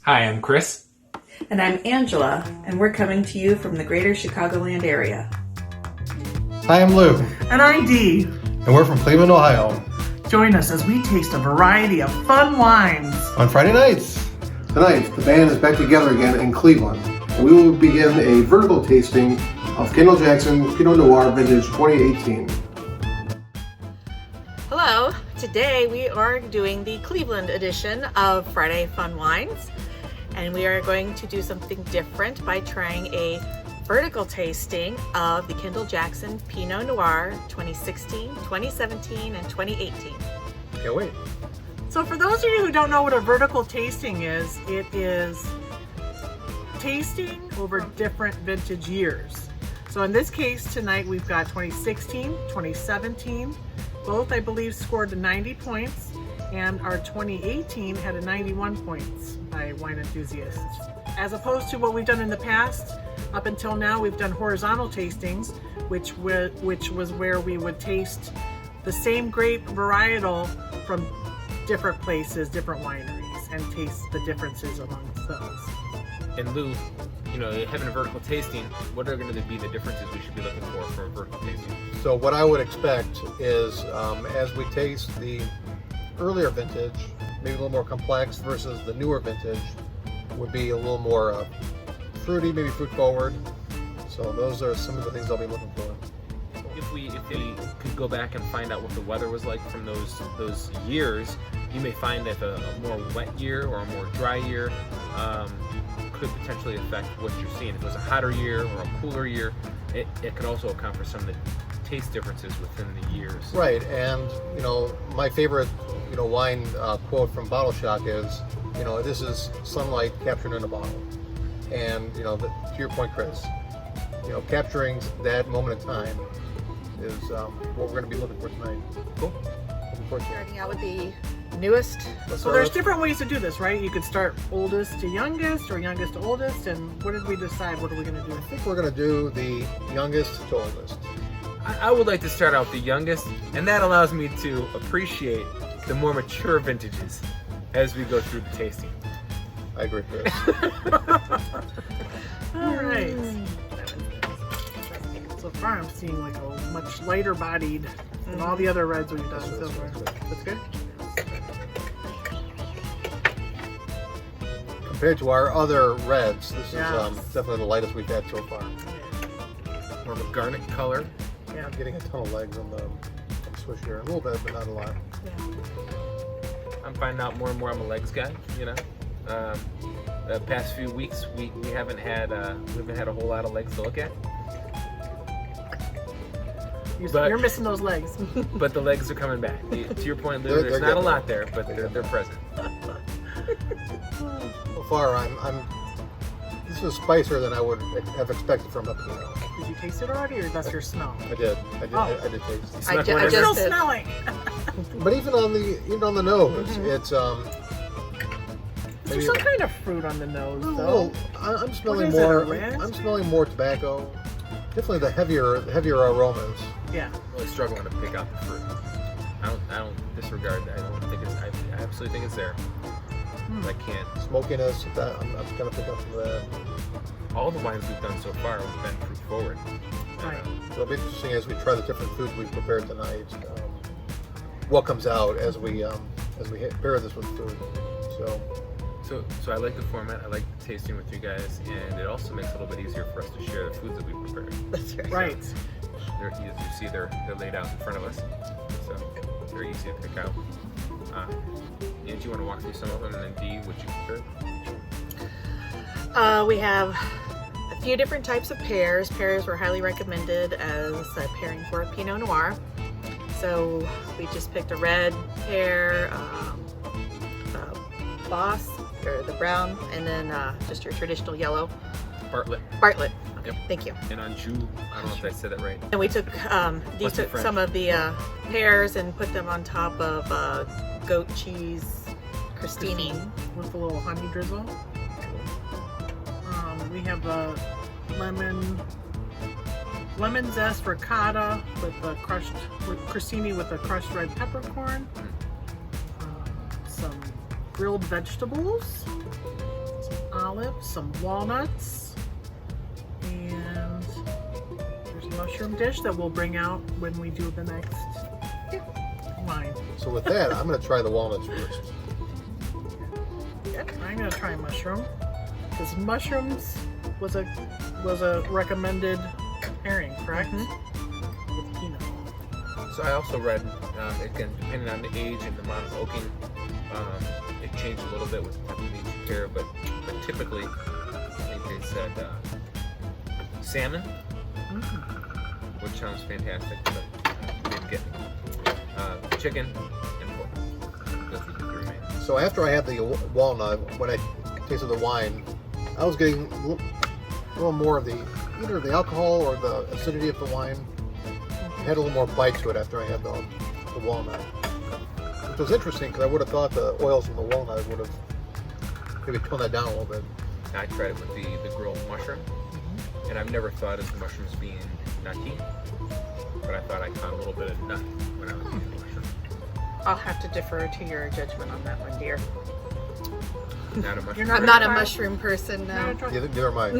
Hi, I'm Chris. And I'm Angela, and we're coming to you from the greater Chicagoland area. Hi, I'm Lou, And I'm Dee. and we're from Cleveland, Ohio. Join us as we taste a variety of fun wines. On Friday nights. Tonight, the band is back together again in Cleveland, and we will begin a vertical tasting of Kendall Jackson Pinot Noir Vintage 2018. Hello, today we are doing the Cleveland edition of Friday Fun Wines, and we are going to do something different by trying a vertical tasting of the Kendall Jackson Pinot Noir 2016, 2017, and 2018. Can't wait. So for those of you who don't know what a vertical tasting is, it is tasting over different vintage years. So in this case tonight we've got 2016, 2017, both I believe scored 90 points, and our 2018 had a 91 points by wine enthusiasts. As opposed to what we've done in the past, up until now we've done horizontal tastings, which was where we would taste the same grape varietal from different places, different wineries, and taste the differences amongst those. And Lou, having a vertical tasting, what are going to be the differences we should be looking for a vertical tasting? So what I would expect is, as we taste the earlier vintage, maybe a little more complex versus the newer vintage, would be a little more fruity, maybe fruit forward. So those are some of the things I'll be looking for. If we could go back and find out what the weather was like from those years, you may find that a more wet year or a more dry year could potentially affect what you're seeing. If it was a hotter year or a cooler year, it could also account for some of the taste differences within the years. Right, and my favorite wine quote from Bottle Shock is, this is sunlight captured in a bottle. And to your point, Chris, capturing that moment in time is what we're going to be looking for tonight. Cool. Looking forward to it. Starting out with the newest. So there's different ways to do this, right? You could start oldest to youngest or youngest to oldest, and what did we decide? What are we going to do? I think we're going to do the youngest to oldest. I would like to start out the youngest, and that allows me to appreciate the more mature vintages as we go through the tasting. I agree, Chris. All right. So far I'm seeing like a much lighter bodied than all the other reds we've done so far. That's good? Compared to our other reds, this Yes. is definitely the lightest we've had so far. More of a garnet color. Yeah. I'm getting a ton of legs on the swish here. A little bit, but not a lot. I'm finding out more and more I'm a legs guy. The past few weeks we haven't had a whole lot of legs to look at. You're missing those legs. But the legs are coming back. To your point, Lou, They're there's not a getting lot there. there, but they're present. So far, this is spicier than I would have expected from a Pinot. Did you taste it already, or that's your smell? I did Oh. taste it. Snuck one I in. Still just did. smelling. But even on the nose, it's Is there some kind of fruit on the nose, a though? little. I'm smelling is it, more. a raspberry? I'm smelling more tobacco. Definitely the heavier aromas. Yeah. I'm really struggling to pick out the fruit. I don't disregard that. I absolutely think it's there. But I can't. Smokiness. I'm gonna pick up some of that. All the wines we've done so far have been fruit forward. Right. It'll be interesting as we try the different foods we've prepared tonight. What comes out as we pair this with food. So I like the format. I like tasting with you guys, and it also makes it a little bit easier for us to share the foods that we prepared. That's right. Right. As you see, they're laid out in front of us, so very easy to pick out. And do you want to walk through some of them, and then Dee, what you prepared? We have a few different types of pears. Pears were highly recommended as a pairing for a Pinot Noir. So we just picked a red pear, Boss, or the brown, and then just your traditional yellow. Bartlett. Bartlett. Okay, Yep. thank you. And Anjou, I don't know if I said that right. And we took, Dee Must be took French. some of the pears and put them on top of goat cheese crostini. With a little honey drizzle. We have a lemon zest ricotta with crostini with a crushed red peppercorn. Some grilled vegetables, olives, some walnuts, and there's a mushroom dish that we'll bring out when we do the next wine. So with that, I'm going to try the walnuts first. I'm going to try mushroom because mushrooms was a recommended pairing, correct? With Pinot. So I also read, again, depending on the age and the amount of oaking, it changed a little bit with the type of age you pair, but typically, I think they said salmon, which sounds fantastic, but didn't get me. Chicken and pork. Those would be the remaining. So after I had the walnut, when I tasted the wine, I was getting a little more of either the alcohol or the acidity of the wine. It had a little more bite to it after I had the walnut, which was interesting because I would have thought the oils from the walnut would have maybe toned that down a little bit. I tried it with the grilled mushroom, and I've never thought of the mushrooms being nutty, but I thought I caught a little bit of nut when I was eating the mushroom. I'll have to defer to your judgment on that one, dear. Not a mushroom. You're not- I'm not a mushroom person now. Neither am I.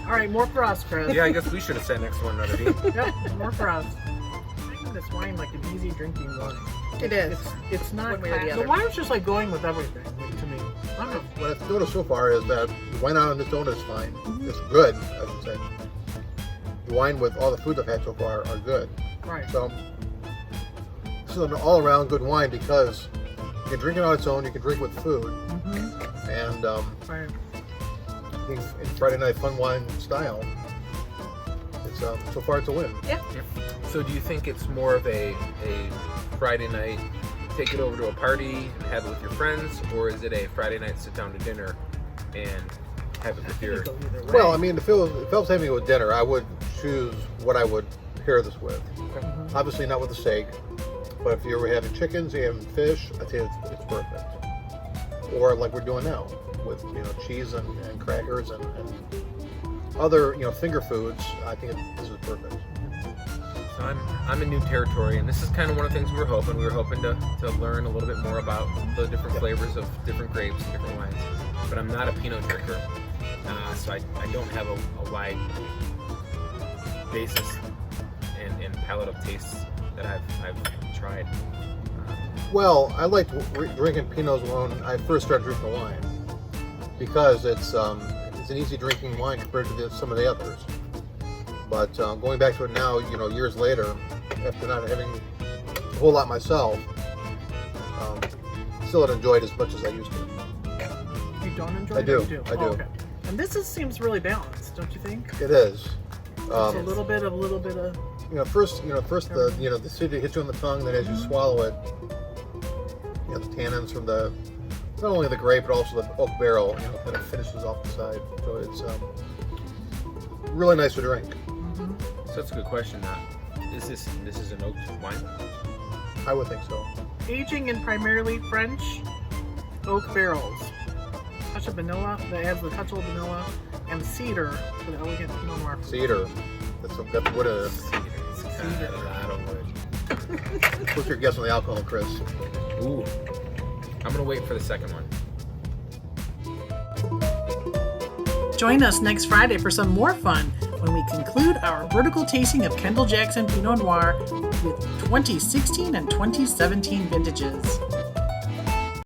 All right, more for us, Chris. Yeah, I guess we should have said next one another day. Yep, more for us. I find this wine like an easy drinking wine. It is. It's not. One way or the other. wine's just like going with everything to me. I don't know. What I've noticed so far is that the wine on its own is fine. It's good, I should say. The wine with all the foods I've had so far are good. Right. So this is an all-around good wine because you can drink it on its own. You can drink with food, and Right. I think in Friday night fun wine style, it's so far it's a win. Yeah. So do you think it's more of a Friday night, take it over to a party and have it with your friends, or is it a Friday night sit down to dinner and have it with your... Go either way. Well, I mean, if I was having it with dinner, I would choose what I would pair this with. Obviously not with a steak, but if you were having chickens, you're having fish, I'd say it's perfect. Or like we're doing now with cheese and crackers and other finger foods. I think this is perfect. So I'm in new territory, and this is kind of one of the things we were hoping. We were hoping to learn a little bit more about the different flavors of different grapes and different wines. But I'm not a Pinot drinker, so I don't have a wide basis and palette of tastes that I've tried. Well, I liked drinking Pinots when I first started drinking wine because it's an easy drinking wine compared to some of the others. But going back to it now, years later, after not having a whole lot myself, still don't enjoy it as much as I used to. You don't enjoy I it? do. You do. I do. Oh, okay. And this seems really balanced, don't you think? It is. It's a little bit of. First the acidity hits you on the tongue. Then as you swallow it, the tannins from not only the grape but also the oak barrel, kind of finishes off the side. So it's really nice to drink. So that's a good question. This is an oaked wine? I would think so. Aging in primarily French oak barrels. Touch of vanilla, that adds the touch of vanilla, and cedar for the elegant Pinot Noir. Cedar. That's wood in it. Cedar. A lot of wood. What's your guess on the alcohol, Chris? Ooh. I'm going to wait for the second one. Join us next Friday for some more fun when we conclude our vertical tasting of Kendall Jackson Pinot Noir with 2016 and 2017 vintages.